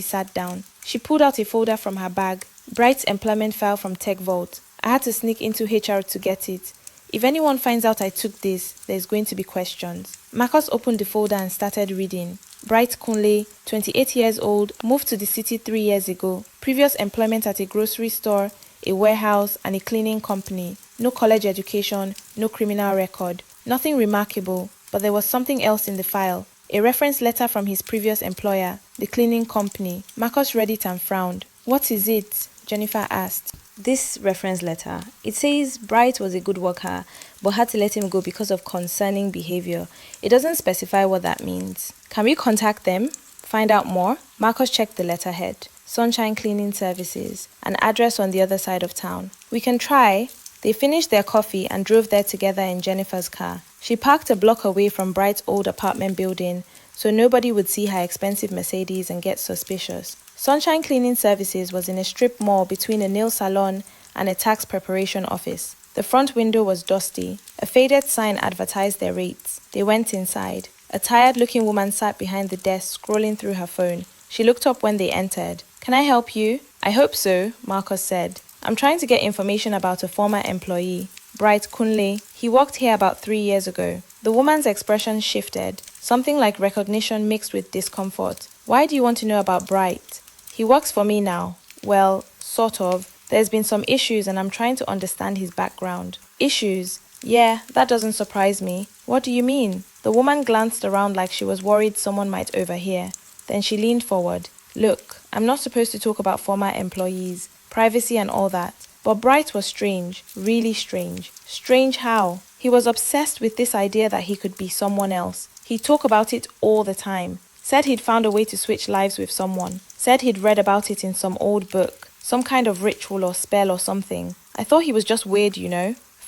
sat down. She pulled out a folder from her bag, Bright's employment file from Tech Vault. I had to sneak into HR to get it. If anyone finds out I took this, there's going to be questions. Marcus opened the folder and started reading. Bright Kunle, 28 years old, moved to the city 3 years ago. Previous employment at a grocery store, a warehouse, and a cleaning company. No college education, no criminal record. Nothing remarkable, but there was something else in the file. A reference letter from his previous employer, the cleaning company. Marcus read it and frowned. "What is it?" Jennifer asked. "This reference letter, it says Bright was a good worker, but had to let him go because of concerning behavior. It doesn't specify what that means. Can we contact them? Find out more?" Marcus checked the letterhead. Sunshine Cleaning Services, an address on the other side of town. "We can try." They finished their coffee and drove there together in Jennifer's car. She parked a block away from Bright's old apartment building, so nobody would see her expensive Mercedes and get suspicious. Sunshine Cleaning Services was in a strip mall between a nail salon and a tax preparation office. The front window was dusty. A faded sign advertised their rates. They went inside. A tired-looking woman sat behind the desk, scrolling through her phone. She looked up when they entered. "Can I help you?" "I hope so," Marcus said. "I'm trying to get information about a former employee, Bright Kunle. He worked here about 3 years ago." The woman's expression shifted, something like recognition mixed with discomfort. "Why do you want to know about Bright?" "He works for me now." "Well, sort of. There's been some issues and I'm trying to understand his background." "Issues?" "Yeah, that doesn't surprise me." "What do you mean?" The woman glanced around like she was worried someone might overhear. Then she leaned forward. "Look, I'm not supposed to talk about former employees, privacy and all that. But Bright was strange, really strange." "Strange how?" "He was obsessed with this idea that he could be someone else. He'd talk about it all the time. Said he'd found a way to switch lives with someone. Said he'd read about it in some old book. Some kind of ritual or spell or something. I thought he was just weird,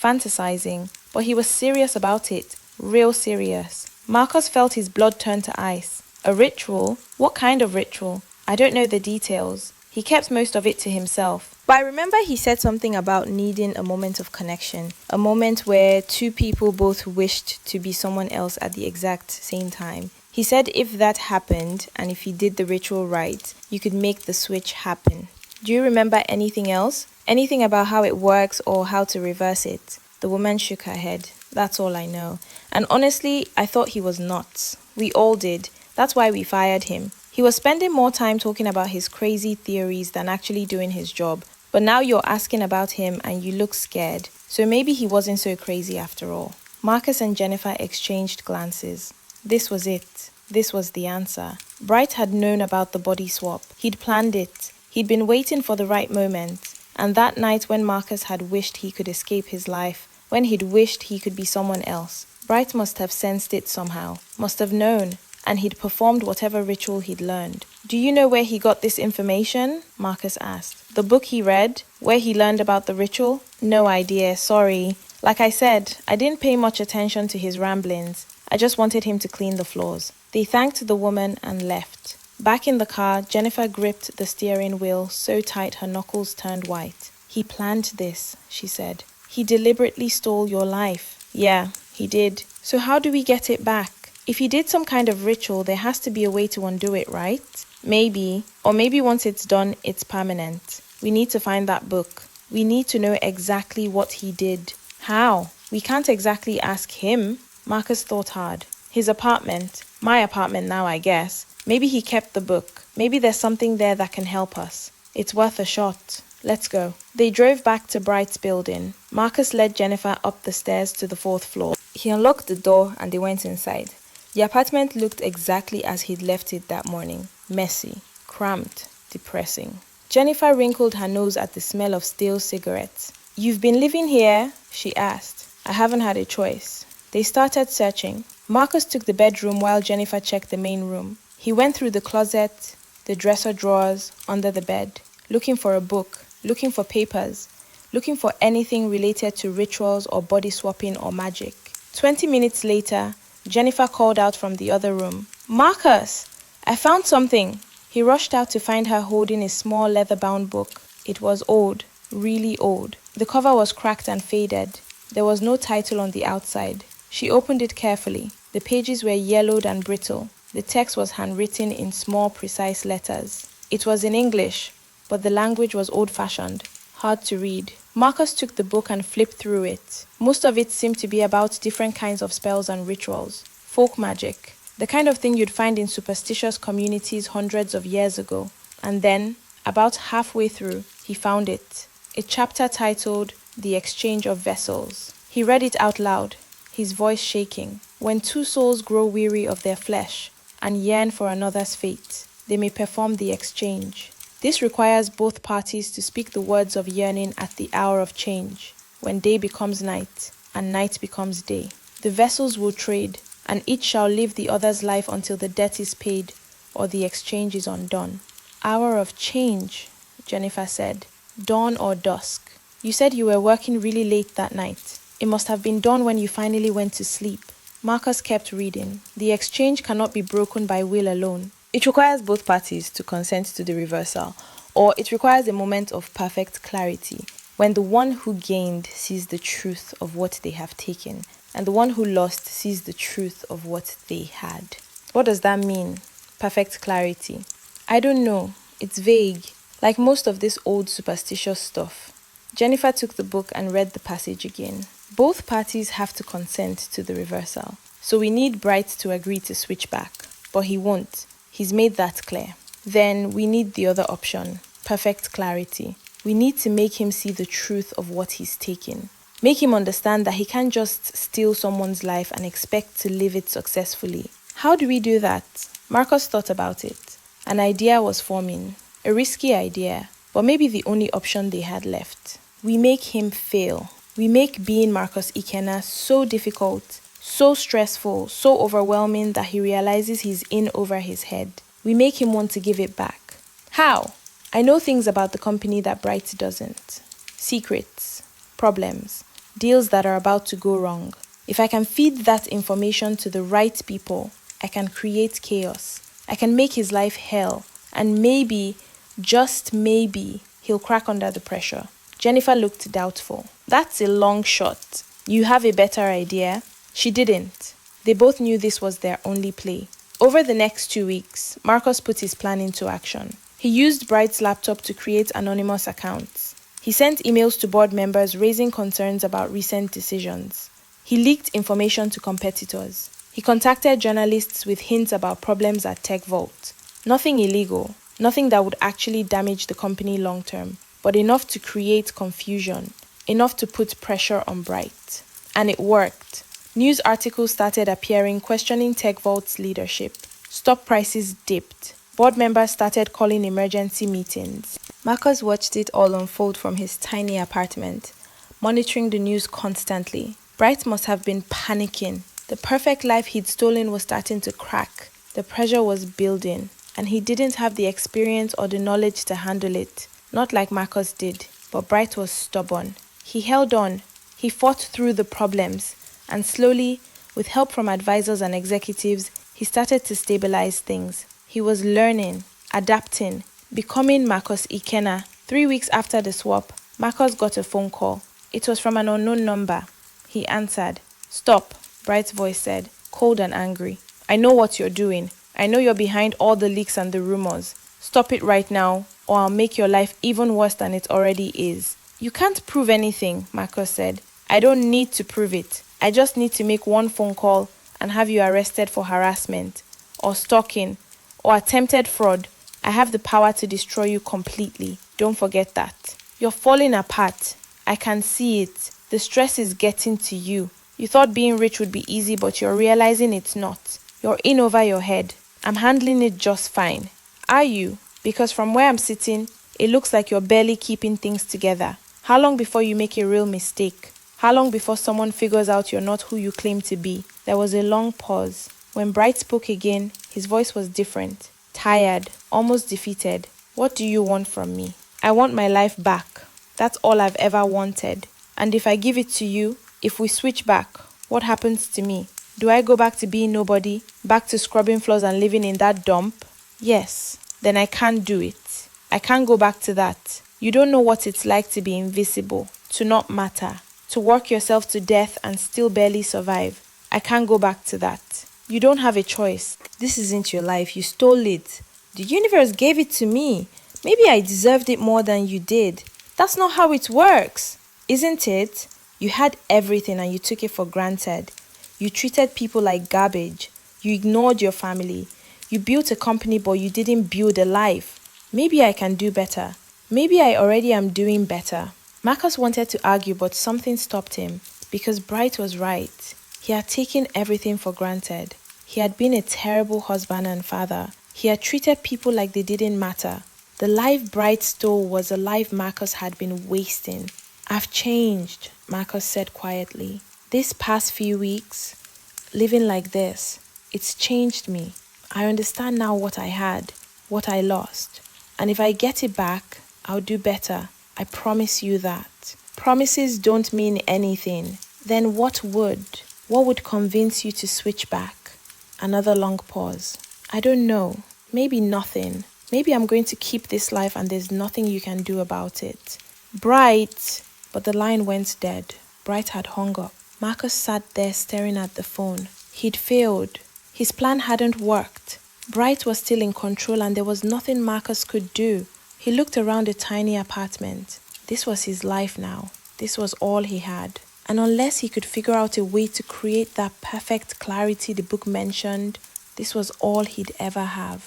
fantasizing. But he was serious about it. Real serious." Marcus felt his blood turn to ice. "A ritual? What kind of ritual?" "I don't know the details. He kept most of it to himself. But I remember he said something about needing a moment of connection. A moment where two people both wished to be someone else at the exact same time. He said if that happened, and if he did the ritual right, you could make the switch happen." "Do you remember anything else? Anything about how it works or how to reverse it?" The woman shook her head. "That's all I know. And honestly, I thought he was nuts. We all did. That's why we fired him. He was spending more time talking about his crazy theories than actually doing his job. But now you're asking about him and you look scared. So maybe he wasn't so crazy after all." Marcus and Jennifer exchanged glances. This was it. This was the answer. Bright had known about the body swap. He'd planned it. He'd been waiting for the right moment. And that night when Marcus had wished he could escape his life, when he'd wished he could be someone else, Bright must have sensed it somehow, must have known, and he'd performed whatever ritual he'd learned. "Do you know where he got this information?" Marcus asked. "The book he read? Where he learned about the ritual?" "No idea, sorry. Like I said, I didn't pay much attention to his ramblings. I just wanted him to clean the floors." They thanked the woman and left. Back in the car, Jennifer gripped the steering wheel so tight her knuckles turned white. "He planned this," she said. "He deliberately stole your life." "Yeah, he did. So how do we get it back? If he did some kind of ritual, there has to be a way to undo it, right?" "Maybe. Or maybe once it's done, it's permanent. We need to find that book. We need to know exactly what he did." "How? We can't exactly ask him." Marcus thought hard. "His apartment. My apartment now, I guess. Maybe he kept the book. Maybe there's something there that can help us. It's worth a shot. Let's go." They drove back to Bright's building. Marcus led Jennifer up the stairs to the 4th floor. He unlocked the door and they went inside. The apartment looked exactly as he'd left it that morning. Messy, cramped, depressing. Jennifer wrinkled her nose at the smell of stale cigarettes. "You've been living here?" she asked. "I haven't had a choice." They started searching. Marcus took the bedroom while Jennifer checked the main room. He went through the closet, the dresser drawers, under the bed, looking for a book, looking for papers, looking for anything related to rituals or body swapping or magic. 20 minutes later, Jennifer called out from the other room. "Marcus, I found something." He rushed out to find her holding a small leather-bound book. It was old, really old. The cover was cracked and faded. There was no title on the outside. She opened it carefully. The pages were yellowed and brittle. The text was handwritten in small, precise letters. It was in English, but the language was old-fashioned, hard to read. Marcus took the book and flipped through it. Most of it seemed to be about different kinds of spells and rituals. Folk magic. The kind of thing you'd find in superstitious communities hundreds of years ago. And then, about halfway through, he found it. a chapter titled The Exchange of Vessels. He read it out loud, his voice shaking. When two souls grow weary of their flesh and yearn for another's fate, they may perform the exchange. This requires both parties to speak the words of yearning at the hour of change, when day becomes night and night becomes day. The vessels will trade, and each shall live the other's life until the debt is paid or the exchange is undone. Hour of change, Jennifer said. Dawn or dusk? You said you were working really late that night. It must have been dawn when you finally went to sleep. Marcus kept reading. The exchange cannot be broken by will alone. It requires both parties to consent to the reversal, or it requires a moment of perfect clarity, when the one who gained sees the truth of what they have taken, and the one who lost sees the truth of what they had. What does that mean? Perfect clarity. I don't know. It's vague, like most of this old superstitious stuff. Jennifer took the book and read the passage again. Both parties have to consent to the reversal, so we need Bright to agree to switch back, but he won't. He's made that clear. Then we need the other option, perfect clarity. We need to make him see the truth of what he's taking. Make him understand that he can't just steal someone's life and expect to live it successfully. How do we do that? Marcus thought about it. An idea was forming, a risky idea, but maybe the only option they had left. We make him fail. We make being Marcus Ikenna so difficult, so stressful, so overwhelming that he realizes he's in over his head. We make him want to give it back. How? I know things about the company that Bright doesn't. Secrets, problems, deals that are about to go wrong. If I can feed that information to the right people, I can create chaos. I can make his life hell. And maybe, just maybe, he'll crack under the pressure. Jennifer looked doubtful. That's a long shot. You have a better idea? She didn't. They both knew this was their only play. Over the next 2 weeks, Marcus put his plan into action. He used Bright's laptop to create anonymous accounts. He sent emails to board members raising concerns about recent decisions. He leaked information to competitors. He contacted journalists with hints about problems at Tech Vault. Nothing illegal, nothing that would actually damage the company long term, but enough to create confusion, enough to put pressure on Bright. And it worked. News articles started appearing questioning Tech Vault's leadership. Stock prices dipped. Board members started calling emergency meetings. Marcus watched it all unfold from his tiny apartment, monitoring the news constantly. Bright must have been panicking. The perfect life he'd stolen was starting to crack. The pressure was building, and he didn't have the experience or the knowledge to handle it. Not like Marcus did, but Bright was stubborn. He held on. He fought through the problems, and slowly, with help from advisors and executives, he started to stabilize things. He was learning, adapting, becoming Marcus Ikenna. 3 weeks after the swap, Marcus got a phone call. It was from an unknown number. He answered. "Stop," Bright's voice said, cold and angry. "I know what you're doing. I know you're behind all the leaks and the rumors. Stop it right now, or I'll make your life even worse than it already is." "You can't prove anything," Marcus said. "I don't need to prove it. I just need to make one phone call and have you arrested for harassment, or stalking, or attempted fraud. I have the power to destroy you completely. Don't forget that. You're falling apart. I can see it. The stress is getting to you. You thought being rich would be easy, but you're realizing it's not. You're in over your head. I'm handling it just fine." "Are you? Because from where I'm sitting, it looks like you're barely keeping things together. How long before you make a real mistake? How long before someone figures out you're not who you claim to be?" There was a long pause. When Bright spoke again, his voice was different, tired, almost defeated. "What do you want from me?" "I want my life back. That's all I've ever wanted. And if I give it to you, if we switch back, what happens to me? Do I go back to being nobody? Back to scrubbing floors and living in that dump?" "Yes." "Then I can't do it. I can't go back to that. You don't know what it's like to be invisible, to not matter, to work yourself to death and still barely survive. I can't go back to that. You don't have a choice. This isn't your life. You stole it. The universe gave it to me. Maybe I deserved it more than you did. That's not how it works, isn't it? You had everything and you took it for granted. You treated people like garbage. You ignored your family. You built a company, but you didn't build a life. Maybe I can do better. Maybe I already am doing better. Marcus wanted to argue, but something stopped him because Bright was right. He had taken everything for granted. He had been a terrible husband and father. He had treated people like they didn't matter. The life Bright stole was a life Marcus had been wasting. "I've changed," Marcus said quietly. "This past few weeks, living like this, it's changed me. I understand now what I had, what I lost. And if I get it back, I'll do better. I promise you that." Promises don't mean anything. Then what would? What would convince you to switch back? Another long pause. "I don't know. Maybe nothing. Maybe I'm going to keep this life and there's nothing you can do about it." "Bright!" But the line went dead. Bright had hung up. Marcus sat there staring at the phone. He'd failed. His plan hadn't worked. Bright was still in control and there was nothing Marcus could do. He looked around the tiny apartment. This was his life now. This was all he had. And unless he could figure out a way to create that perfect clarity the book mentioned, this was all he'd ever have.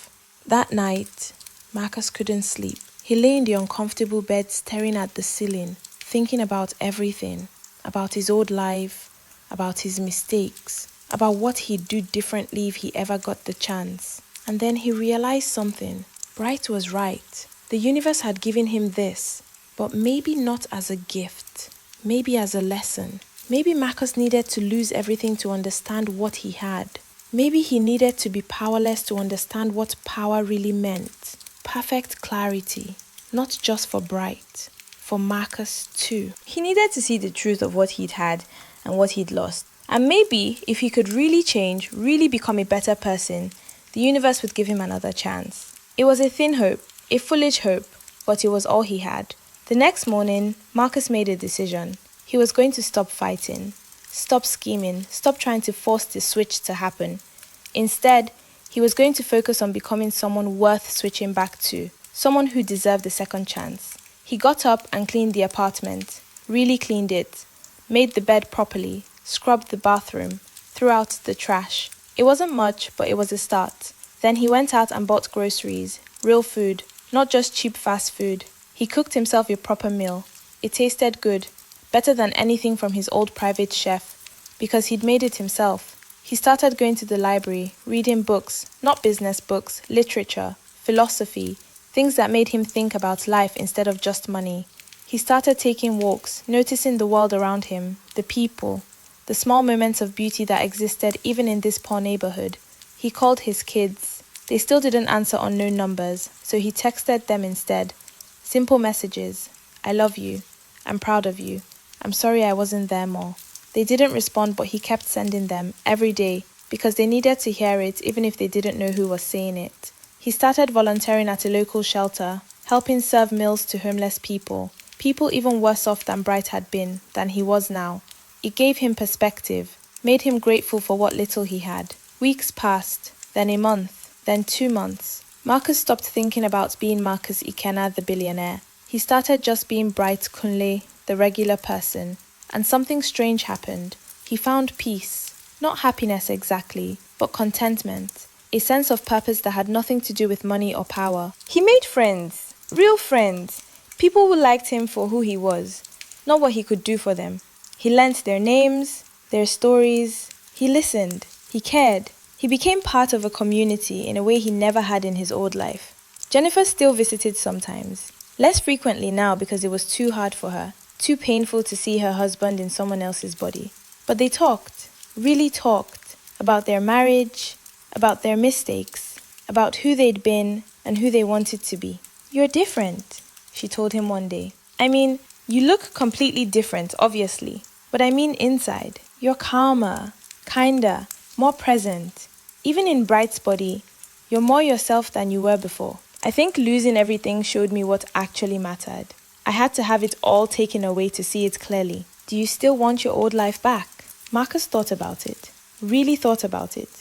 That night, Marcus couldn't sleep. He lay in the uncomfortable bed staring at the ceiling, thinking about everything, about his old life, about his mistakes, about what he'd do differently if he ever got the chance. And then he realized something. Bright was right. The universe had given him this, but maybe not as a gift, maybe as a lesson. Maybe Marcus needed to lose everything to understand what he had. Maybe he needed to be powerless to understand what power really meant. Perfect clarity, not just for Bright, for Marcus too. He needed to see the truth of what he'd had and what he'd lost. And maybe if he could really change, really become a better person, the universe would give him another chance. It was a thin hope, a foolish hope, but it was all he had. The next morning, Marcus made a decision. He was going to stop fighting, stop scheming, stop trying to force the switch to happen. Instead, he was going to focus on becoming someone worth switching back to, someone who deserved a second chance. He got up and cleaned the apartment, really cleaned it, made the bed properly, scrubbed the bathroom, threw out the trash. It wasn't much, but it was a start. Then he went out and bought groceries, real food, not just cheap fast food. He cooked himself a proper meal. It tasted good, better than anything from his old private chef, because he'd made it himself. He started going to the library, reading books, not business books, literature, philosophy, things that made him think about life instead of just money. He started taking walks, noticing the world around him, the people, the small moments of beauty that existed even in this poor neighborhood. He called his kids. They still didn't answer unknown numbers, so he texted them instead. Simple messages. "I love you. I'm proud of you. I'm sorry I wasn't there more." They didn't respond, but he kept sending them every day because they needed to hear it even if they didn't know who was saying it. He started volunteering at a local shelter, helping serve meals to homeless people even worse off than Bright had been, than he was now. It gave him perspective, made him grateful for what little he had. Weeks passed, then a month, then 2 months. Marcus stopped thinking about being Marcus Ikenna the billionaire. He started just being Bright Kunle, the regular person. And something strange happened. He found peace. Not happiness exactly, but contentment. A sense of purpose that had nothing to do with money or power. He made friends. Real friends. People who liked him for who he was, not what he could do for them. He learnt their names, their stories. He listened. He cared. He became part of a community in a way he never had in his old life. Jennifer still visited sometimes. Less frequently now because it was too hard for her. Too painful to see her husband in someone else's body. But they talked, really talked, about their marriage, about their mistakes, about who they'd been and who they wanted to be. "You're different," she told him one day. "I mean, you look completely different, obviously. But I mean inside. You're calmer, kinder, more present. Even in Bright's body, you're more yourself than you were before. I think losing everything showed me what actually mattered. I had to have it all taken away to see it clearly. Do you still want your old life back?" Marcus thought about it. Really thought about it.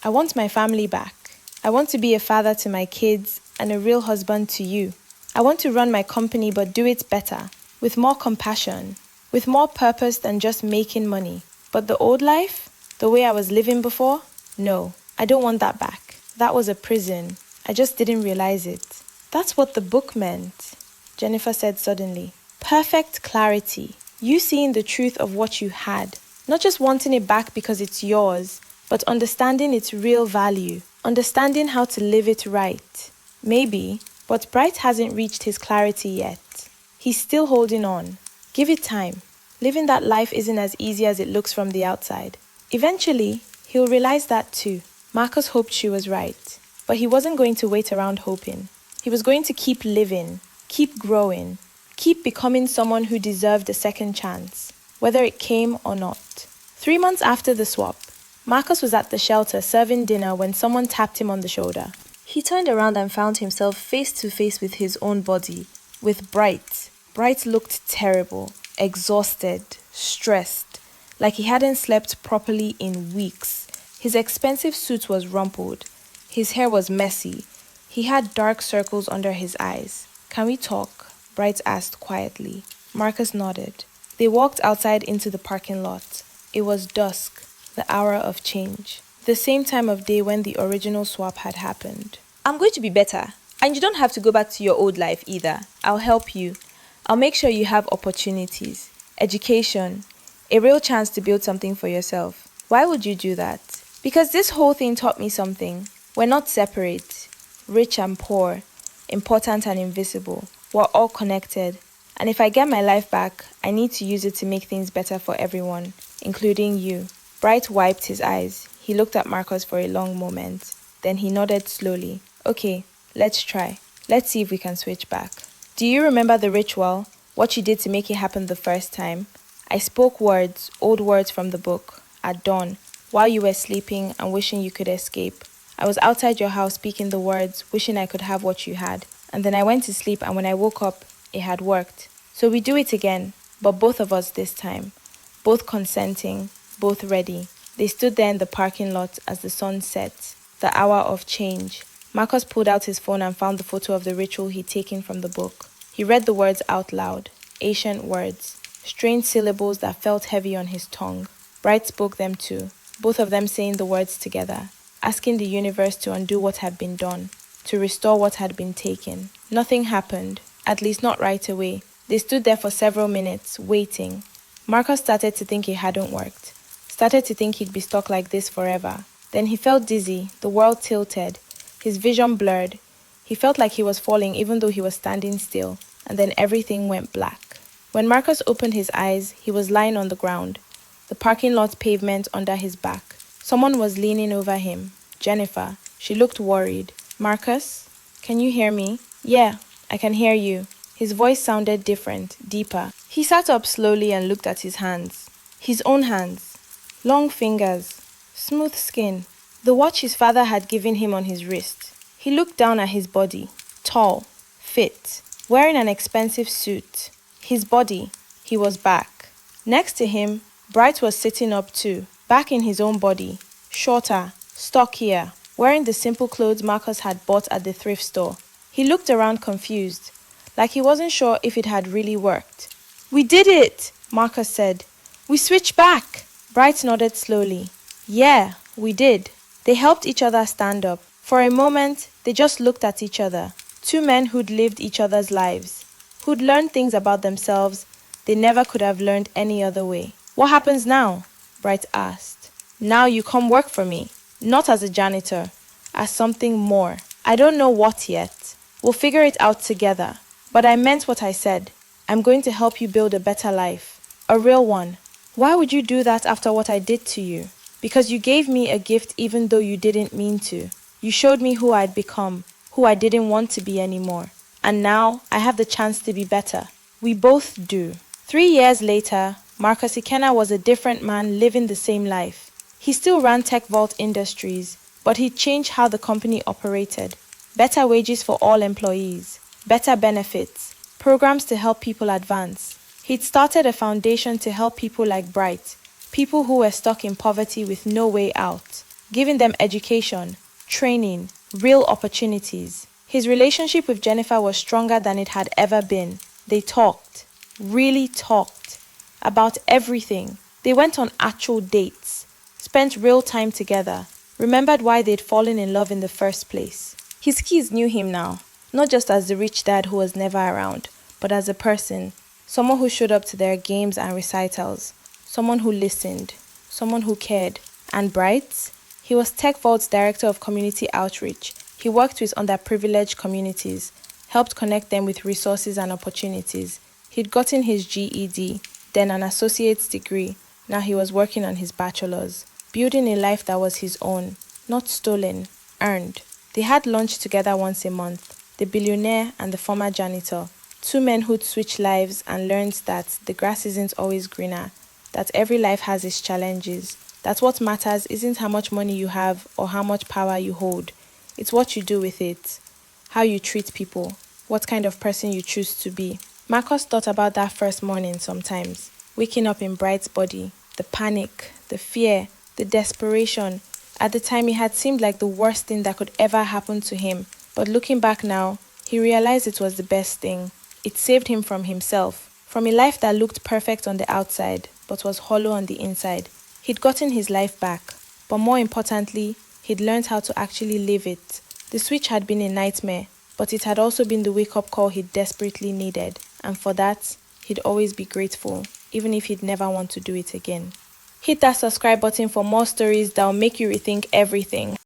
"I want my family back. I want to be a father to my kids and a real husband to you. I want to run my company but do it better, with more compassion, with more purpose than just making money. But the old life, the way I was living before, no, I don't want that back. That was a prison. I just didn't realize it." "That's what the book meant," Jennifer said suddenly. Perfect clarity. You seeing the truth of what you had. Not just wanting it back because it's yours, but understanding its real value. Understanding how to live it right. Maybe, but Bright hasn't reached his clarity yet. He's still holding on. Give it time. Living that life isn't as easy as it looks from the outside. Eventually, he'll realize that too. Marcus hoped she was right, but he wasn't going to wait around hoping. He was going to keep living, keep growing, keep becoming someone who deserved a second chance, whether it came or not. 3 months after the swap, Marcus was at the shelter serving dinner when someone tapped him on the shoulder. He turned around and found himself face to face with his own body, with Bright. Bright looked terrible, exhausted, stressed, like he hadn't slept properly in weeks. His expensive suit was rumpled. His hair was messy. He had dark circles under his eyes. "Can we talk?" Bright asked quietly. Marcus nodded. They walked outside into the parking lot. It was dusk, the hour of change. The same time of day when the original swap had happened. "I'm going to be better. And you don't have to go back to your old life either. I'll help you. I'll make sure you have opportunities, education, a real chance to build something for yourself." Why would you do that? Because this whole thing taught me something. We're not separate, rich and poor, important and invisible. We're all connected. And if I get my life back, I need to use it to make things better for everyone, including you. Bright wiped his eyes. He looked at Marcus for a long moment. Then he nodded slowly. "Okay, let's try. Let's see if we can switch back. Do you remember the ritual? What you did to make it happen the first time? I spoke words, old words from the book, at dawn, while you were sleeping and wishing you could escape. I was outside your house speaking the words, wishing I could have what you had. And then I went to sleep, and when I woke up, it had worked. So we do it again, but both of us this time. Both consenting, both ready." They stood there in the parking lot as the sun set. The hour of change. Marcus pulled out his phone and found the photo of the ritual he'd taken from the book. He read the words out loud. Ancient words. Strange syllables that felt heavy on his tongue. Bright spoke them too, both of them saying the words together, asking the universe to undo what had been done, to restore what had been taken. Nothing happened, at least not right away. They stood there for several minutes, waiting. Marcus started to think it hadn't worked, started to think he'd be stuck like this forever. Then he felt dizzy, the world tilted, his vision blurred. He felt like he was falling even though he was standing still, and then everything went black. When Marcus opened his eyes, he was lying on the ground, the parking lot pavement under his back. Someone was leaning over him. Jennifer. She looked worried. "Marcus? Can you hear me?" "Yeah, I can hear you." His voice sounded different, deeper. He sat up slowly and looked at his hands. His own hands. Long fingers. Smooth skin. The watch his father had given him on his wrist. He looked down at his body. Tall. Fit. Wearing an expensive suit. His body. He was back. Next to him, Bright was sitting up too, back in his own body. Shorter. Stockier. Wearing the simple clothes Marcus had bought at the thrift store. He looked around confused, like he wasn't sure if it had really worked. "We did it," Marcus said. "We switched back." Bright nodded slowly. "Yeah, we did." They helped each other stand up. For a moment, they just looked at each other. Two men who'd lived each other's lives, who'd learned things about themselves they never could have learned any other way. "What happens now?" Bright asked. "Now you come work for me. Not as a janitor, as something more. I don't know what yet. We'll figure it out together. But I meant what I said. I'm going to help you build a better life. A real one." "Why would you do that after what I did to you?" "Because you gave me a gift even though you didn't mean to. You showed me who I'd become, who I didn't want to be anymore. And now I have the chance to be better. We both do." 3 years later, Marcus Ikenna was a different man living the same life. He still ran Tech Vault Industries, but he changed how the company operated. Better wages for all employees, better benefits, programs to help people advance. He'd started a foundation to help people like Bright, people who were stuck in poverty with no way out, giving them education, training, real opportunities. His relationship with Jennifer was stronger than it had ever been. They talked, really talked, about everything. They went on actual dates, spent real time together, remembered why they'd fallen in love in the first place. His kids knew him now, not just as the rich dad who was never around, but as a person. someone who showed up to their games and recitals, someone who listened, someone who cared. And Bright? He was Tech Vault's Director of Community Outreach. He worked with underprivileged communities, helped connect them with resources and opportunities. He'd gotten his GED, then an associate's degree. Now he was working on his bachelor's, building a life that was his own, not stolen, earned. They had lunch together once a month, the billionaire and the former janitor, two men who'd switched lives and learned that the grass isn't always greener, that every life has its challenges, that what matters isn't how much money you have or how much power you hold. It's what you do with it, how you treat people, what kind of person you choose to be. Marcus thought about that first morning sometimes, waking up in Bright's body, the panic, the fear, the desperation. At the time, it had seemed like the worst thing that could ever happen to him. But looking back now, he realized it was the best thing. It saved him from himself, from a life that looked perfect on the outside, but was hollow on the inside. He'd gotten his life back, but more importantly, he'd learned how to actually live it. The switch had been a nightmare, but it had also been the wake-up call he desperately needed, and for that, he'd always be grateful, even if he'd never want to do it again. Hit that subscribe button for more stories that'll make you rethink everything.